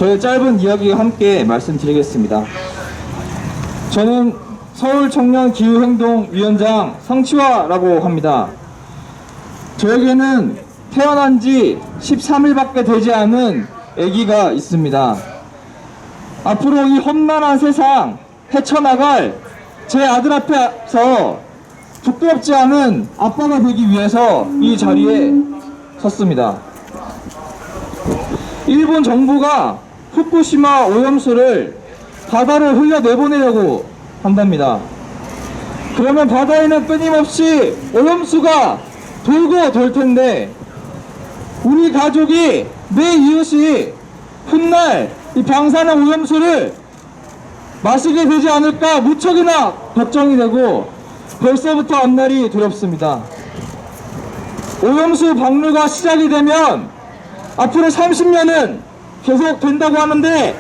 저의 짧은 이야기와 함께 말씀드리겠습니다. 저는 서울청년기후행동위원장 성치화라고 합니다. 저에게는 태어난 지 13일밖에 되지 않은 아기가 있습니다. 앞으로 이 험난한 세상 헤쳐나갈 제 아들 앞에서 부끄럽지 않은 아빠가 되기 위해서 이 자리에 섰습니다. 일본 정부가 후쿠시마 오염수를 바다로 흘려내보내려고 한답니다. 그러면 바다에는 끊임없이 오염수가 돌고 돌 텐데 우리 가족이, 내 이웃이 훗날 이 방사능 오염수를 마시게 되지 않을까 무척이나 걱정이 되고 벌써부터 앞날이 두렵습니다. 오염수 방류가 시작이 되면 앞으로 30년은 계속 된다고 하는데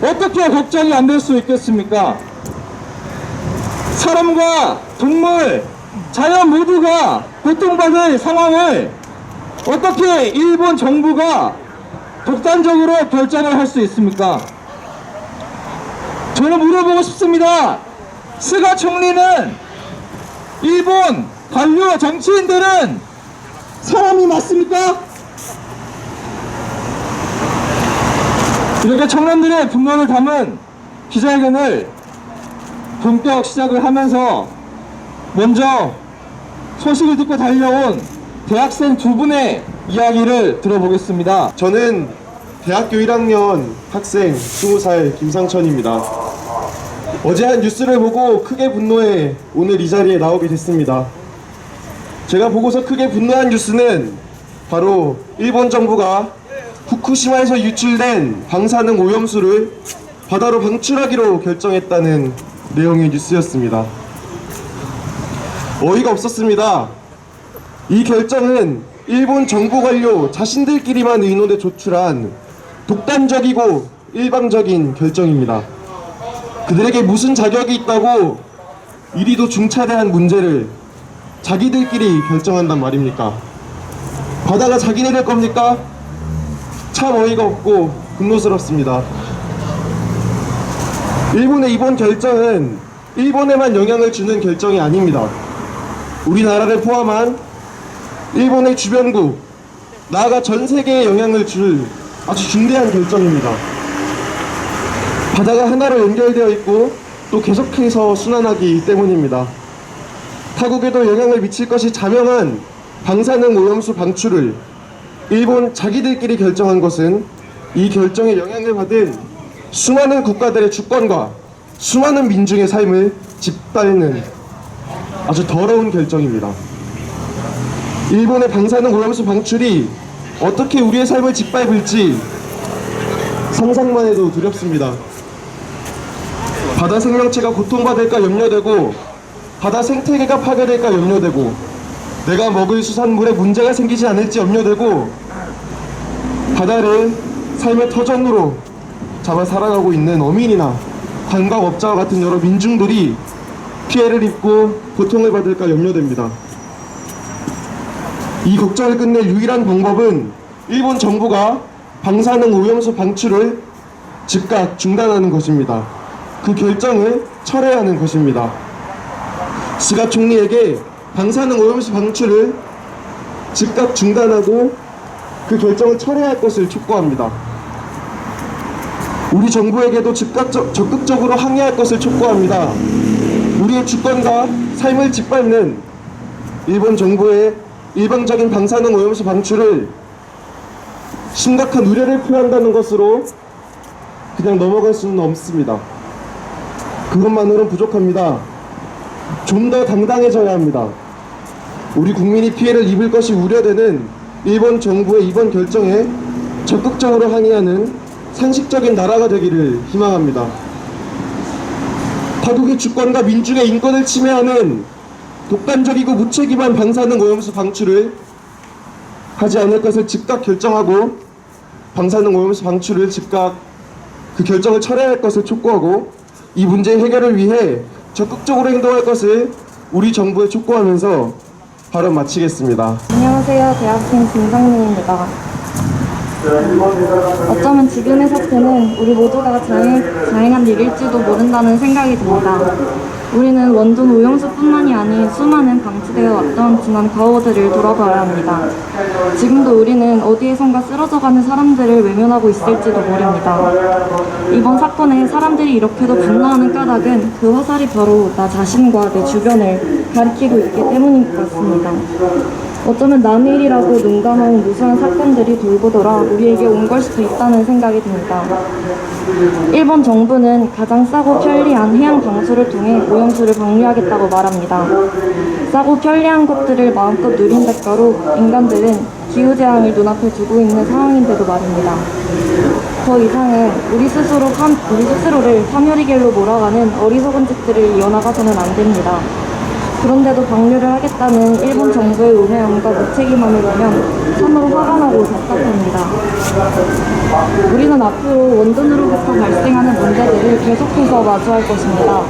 어떻게 걱정이 안 될 수 있겠습니까? 사람과 동물, 자연 모두가 고통받을 상황을 어떻게 일본 정부가 독단적으로 결정을 할 수 있습니까? 저는 물어보고 싶습니다. 스가 총리는 일본 관료 정치인들은 사람이 맞습니까? 이렇게 청년들의 분노를 담은 기자회견을 본격 시작을 하면서 먼저 소식을 듣고 달려온 대학생 두 분의 이야기를 들어보겠습니다. 저는 대학교 1학년 학생 20살 김상천입니다. 어제 한 뉴스를 보고 크게 분노해 오늘 이 자리에 나오게 됐습니다. 제가 보고서 크게 분노한 뉴스는 바로 일본 정부가 후쿠시마에서 유출된 방사능 오염수를 바다로 방출하기로 결정했다는 내용의 뉴스였습니다. 어이가 없었습니다. 이 결정은 일본 정부 관료 자신들끼리만 의논해 조출한 독단적이고 일방적인 결정입니다. 그들에게 무슨 자격이 있다고 이리도 중차대한 문제를 자기들끼리 결정한단 말입니까? 바다가 자기네들 겁니까? 참 어이가 없고 분노스럽습니다. 일본의 이번 결정은 일본에만 영향을 주는 결정이 아닙니다. 우리나라를 포함한 일본의 주변국, 나아가 전 세계에 영향을 줄 아주 중대한 결정입니다. 바다가 하나로 연결되어 있고 또 계속해서 순환하기 때문입니다. 타국에도 영향을 미칠 것이 자명한 방사능 오염수 방출을 일본 자기들끼리 결정한 것은 이 결정에 영향을 받은 수많은 국가들의 주권과 수많은 민중의 삶을 짓밟는 아주 더러운 결정입니다. 일본의 방사능 오염수 방출이 어떻게 우리의 삶을 짓밟을지 상상만 해도 두렵습니다. 바다 생명체가 고통받을까 염려되고 바다 생태계가 파괴될까 염려되고 내가 먹을 수산물에 문제가 생기지 않을지 염려되고 바다를 삶의 터전으로 잡아 살아가고 있는 어민이나 관광업자와 같은 여러 민중들이 피해를 입고 고통을 받을까 염려됩니다. 이 걱정을 끝낼 유일한 방법은 일본 정부가 방사능 오염수 방출을 즉각 중단하는 것입니다. 그 결정을 철회하는 것입니다. 스가 총리에게 방사능 오염수 방출을 즉각 중단하고 그 결정을 철회할 것을 촉구합니다. 우리 정부에게도 적극적으로 항의할 것을 촉구합니다. 우리의 주권과 삶을 짓밟는 일본 정부의 일방적인 방사능 오염수 방출을 심각한 우려를 표한다는 것으로 그냥 넘어갈 수는 없습니다. 그것만으로는 부족합니다. 좀 더 당당해져야 합니다. 우리 국민이 피해를 입을 것이 우려되는 일본 정부의 이번 결정에 적극적으로 항의하는 상식적인 나라가 되기를 희망합니다. 타국의 주권과 민중의 인권을 침해하는 독단적이고 무책임한 방사능 오염수 방출을 하지 않을 것을 즉각 결정하고 방사능 오염수 방출을 즉각 그 결정을 철회할 것을 촉구하고 이 문제의 해결을 위해 적극적으로 행동할 것을 우리 정부에 촉구하면서 발언 마치겠습니다. 안녕하세요. 대학생 김상민입니다. 어쩌면 지금의 사태는 우리 모두가 자행한 일일지도 모른다는 생각이 듭니다. 우리는 원전 오염수뿐만이 아닌 수많은 방치되어 왔던 지난 과오들을 돌아봐야 합니다. 지금도 우리는 어디에선가 쓰러져가는 사람들을 외면하고 있을지도 모릅니다. 이번 사건에 사람들이 이렇게도 분노하는 까닭은 그 화살이 바로 나 자신과 내 주변을 가리키고 있기 때문인 것 같습니다. 어쩌면 남의 일이라고 눈 감아온 무수한 사건들이 돌고 돌아 우리에게 온 걸 수도 있다는 생각이 듭니다. 일본 정부는 가장 싸고 편리한 해양 방수를 통해 오염수를 방류하겠다고 말합니다. 싸고 편리한 것들을 마음껏 누린 대가로 인간들은 기후재앙을 눈앞에 두고 있는 상황인데도 말입니다. 더 이상은 우리 스스로를 파멸의 길로 몰아가는 어리석은 짓들을 이어나가서는 안 됩니다. 그런데도 방류를 하겠다는 일본 정부의 우매함과 무책임함을 보면 참으로 화가 나고 답답합니다. 우리는 앞으로 원전으로부터 발생하는 문제들을 계속해서 마주할 것입니다.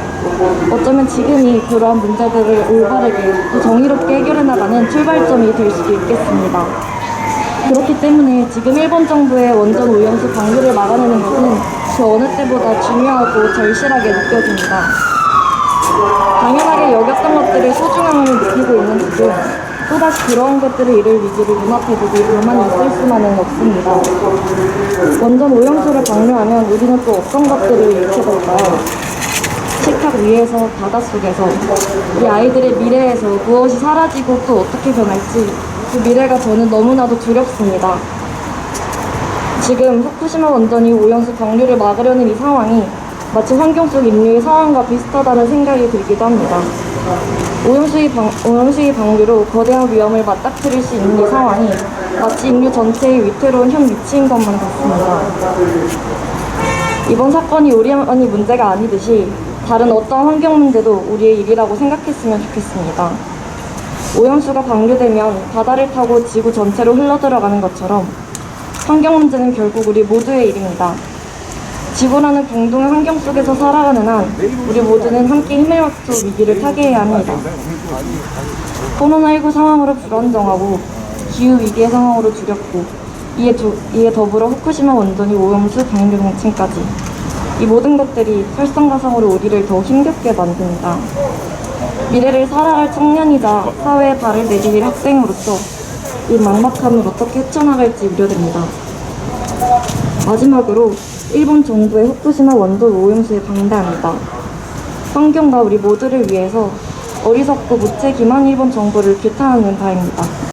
어쩌면 지금이 그러한 문제들을 올바르게 또 정의롭게 해결해 나가는 출발점이 될 수도 있겠습니다. 그렇기 때문에 지금 일본 정부의 원전 오염수 방류를 막아내는 것은 그 어느 때보다 중요하고 절실하게 느껴집니다. 당연하게 여겼던 것들의 소중함을 느끼고 있는 지금 또다시 그러한 것들을 이룰 위기를 눈앞에 두고 가만히 있을 수만은 없습니다. 원전 오염수를 방류하면 우리는 또 어떤 것들을 잃게 될까요? 식탁 위에서, 바닷속에서, 우리 아이들의 미래에서 무엇이 사라지고 또 어떻게 변할지 그 미래가 저는 너무나도 두렵습니다. 지금 후쿠시마 원전이 오염수 방류를 막으려는 이 상황이 마치 환경 속 인류의 상황과 비슷하다는 생각이 들기도 합니다. 오염수의 방류로 거대한 위험을 맞닥뜨릴 수 있는 이 상황이 마치 인류 전체의 위태로운 현 위치인 것만 같습니다. 이번 사건이 우리만의 문제가 아니듯이 다른 어떠한 환경 문제도 우리의 일이라고 생각했으면 좋겠습니다. 오염수가 방류되면 바다를 타고 지구 전체로 흘러들어가는 것처럼 환경 문제는 결국 우리 모두의 일입니다. 지구라는 공동의 환경 속에서 살아가는 한 우리 모두는 함께 힘을 합쳐 위기를 타개해야 합니다. 코로나19 상황으로 불안정하고 기후위기의 상황으로 두렵고 이에 더불어 후쿠시마 원전이 오염수 방류 정책까지 이 모든 것들이 설상가상으로 우리를 더 힘겹게 만듭니다. 미래를 살아갈 청년이자 사회에 발을 내디딜 학생으로서 이 막막함을 어떻게 헤쳐나갈지 우려됩니다. 마지막으로 일본 정부의 후쿠시마 원전 오염수에 반대합니다. 환경과 우리 모두를 위해서 어리석고 무책임한 일본 정부를 규탄하는 바입니다.